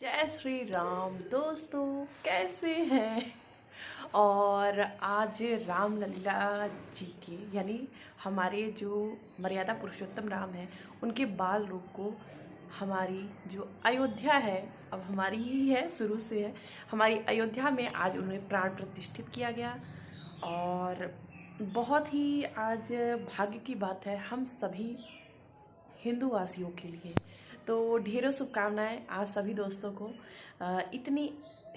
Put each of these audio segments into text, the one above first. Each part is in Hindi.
जय श्री राम दोस्तों, कैसे हैं। और आज रामलला जी के यानी हमारे जो मर्यादा पुरुषोत्तम राम हैं उनके बाल रूप को हमारी जो अयोध्या है, अब हमारी ही है, शुरू से है हमारी अयोध्या में, आज उन्हें प्राण प्रतिष्ठित किया गया। और बहुत ही आज भाग्य की बात है हम सभी हिंदू वासियों के लिए। तो ढेरों शुभकामनाएं आप सभी दोस्तों को। इतनी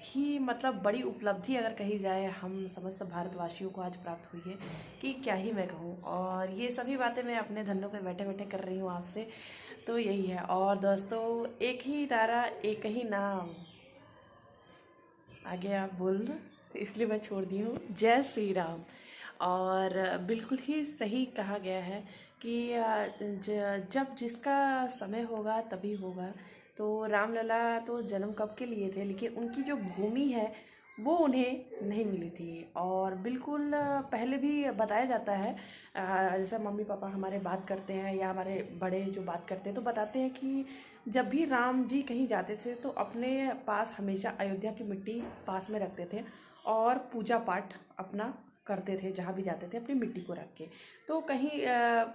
ही मतलब बड़ी उपलब्धि अगर कही जाए हम समस्त भारतवासियों को आज प्राप्त हुई है कि क्या ही मैं कहूँ। और ये सभी बातें मैं अपने धन्नों पे बैठे बैठे कर रही हूँ आपसे, तो यही है। और दोस्तों, एक ही इदारा एक ही नाम, आगे आप बोल दो, इसलिए मैं छोड़ दी हूँ। जय श्री राम। और बिल्कुल ही सही कहा गया है कि जब जिसका समय होगा तभी होगा। तो रामलला तो जन्म कब के लिए थे, लेकिन उनकी जो भूमि है वो उन्हें नहीं मिली थी। और बिल्कुल पहले भी बताया जाता है, जैसे मम्मी पापा हमारे बात करते हैं या हमारे बड़े जो बात करते हैं तो बताते हैं कि जब भी राम जी कहीं जाते थे तो अपने पास हमेशा अयोध्या की मिट्टी पास में रखते थे और पूजा पाठ अपना करते थे, जहाँ भी जाते थे अपनी मिट्टी को रख के। तो कहीं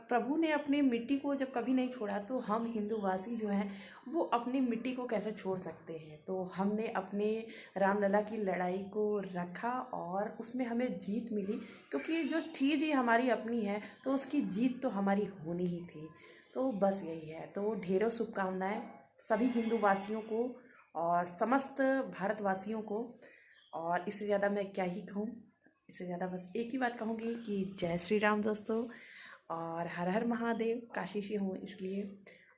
प्रभु ने अपनी मिट्टी को जब कभी नहीं छोड़ा तो हम हिंदूवासी जो हैं वो अपनी मिट्टी को कैसे छोड़ सकते हैं। तो हमने अपने रामलला की लड़ाई को रखा और उसमें हमें जीत मिली, क्योंकि जो चीज़ ही हमारी अपनी है तो उसकी जीत तो हमारी होनी ही थी। तो बस यही है। तो ढेरों शुभकामनाएं सभी हिंदू वासियों को और समस्त भारतवासियों को। और इससे ज़्यादा मैं क्या ही कहूँ, इससे ज़्यादा बस एक ही बात कहूँगी कि जय श्री राम दोस्तों, और हर हर महादेव, काशी से हूँ इसलिए।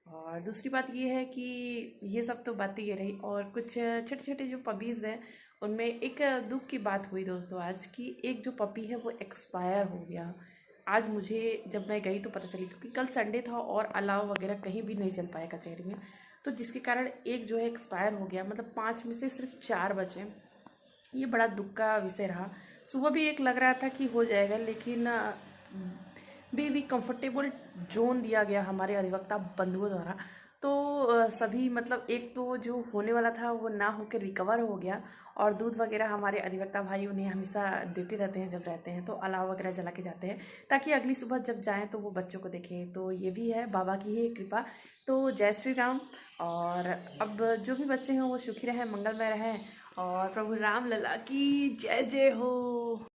और दूसरी बात ये है कि ये सब तो बातें ये रही, और कुछ छोटे छोटे जो पपीज़ हैं उनमें एक दुख की बात हुई दोस्तों आज की। एक जो पपी है वो एक्सपायर हो गया। आज मुझे जब मैं गई तो पता चली, क्योंकि कल संडे था और अलाव वगैरह कहीं भी नहीं चल पाया कचहरी में, तो जिसके कारण एक जो है एक्सपायर हो गया। मतलब 5 में से सिर्फ 4 बचे। ये बड़ा दुख का विषय रहा। सुबह भी एक लग रहा था कि हो जाएगा, लेकिन भी कंफर्टेबल जोन दिया गया हमारे अधिवक्ता बंधुओं द्वारा। तो सभी मतलब एक तो जो होने वाला था वो ना होकर रिकवर हो गया। और दूध वगैरह हमारे अधिवक्ता भाई उन्हें हमेशा देते रहते हैं, जब रहते हैं तो अलाव वगैरह जला के जाते हैं, ताकि अगली सुबह जब जाएं तो वो बच्चों को देखें। तो ये भी है बाबा की ही कृपा। तो जय श्री राम। और अब जो भी बच्चे हैं वो सुखी रहें, मंगलमय रहें, और प्रभु राम लला की जय जय हो।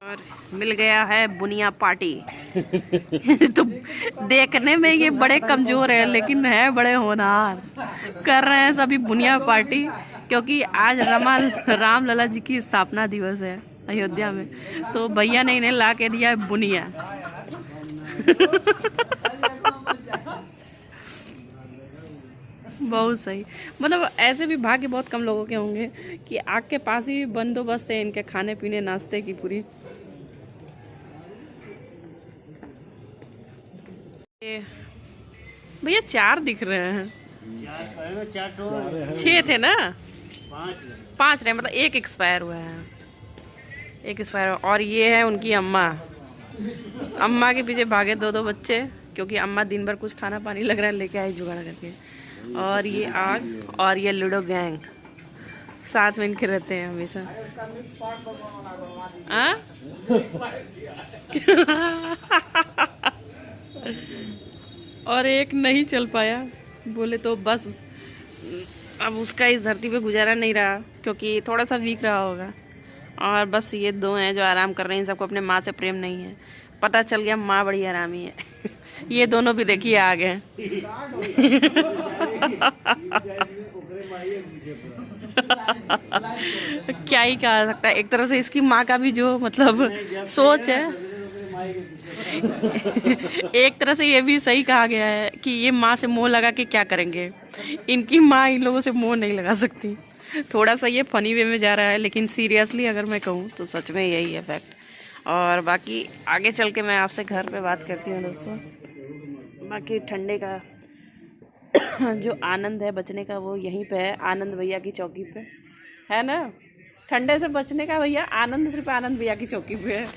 और मिल गया है बुनिया पार्टी। तो देखने में ये बड़े कमजोर है लेकिन है बड़े होनहार। कर रहे हैं सभी बुनिया पार्टी, क्योंकि आज राम लला जी की स्थापना दिवस है अयोध्या में। तो भैया ने इन्हें ला के दिया है बुनिया। बहुत सही। मतलब ऐसे भी भाग्य बहुत कम लोगों के होंगे कि आग के पास ही बंदोबस्त है इनके खाने पीने नाश्ते की पूरी। भैया 4 दिख रहे हैं, 6 थे ना, 5 रहे, मतलब एक एक्सपायर हुआ है, एक एक्सपायर। और ये है उनकी अम्मा। अम्मा के पीछे भागे 2 बच्चे, क्योंकि अम्मा दिन भर कुछ खाना पानी लग रहा है लेके आई जुगाड़ करके। और ये आग और ये लूडो गैंग साथ में इनके रहते हैं हमेशा। और एक नहीं चल पाया, बोले तो बस अब उसका इस धरती पे गुजारा नहीं रहा, क्योंकि थोड़ा सा वीक रहा होगा। और बस ये 2 हैं जो आराम कर रहे हैं। इन सबको अपने माँ से प्रेम नहीं है, पता चल गया माँ बड़ी आरामी है। ये दोनों भी देखिए आ गए। क्या ही कहा सकता है, एक तरह से इसकी माँ का भी जो मतलब सोच है, एक तरह से ये भी सही कहा गया है कि ये माँ से मोह लगा के क्या करेंगे। इनकी माँ इन लोगों से मोह नहीं लगा सकती। थोड़ा सा ये फनी वे में जा रहा है, लेकिन सीरियसली अगर मैं कहूँ तो सच में यही है फैक्ट। और बाकी आगे चल के मैं आपसे घर पे बात करती हूँ दोस्तों। बाकी ठंडे का जो आनंद है बचने का वो यहीं पे है, आनंद भैया की चौकी पे है ना। ठंडे से बचने का भैया आनंद सिर्फ आनंद भैया की चौकी पे है,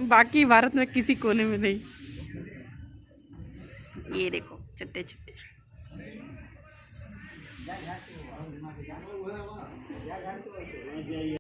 बाकी भारत में किसी कोने में नहीं। ये देखो चिट्टे चिट्टे।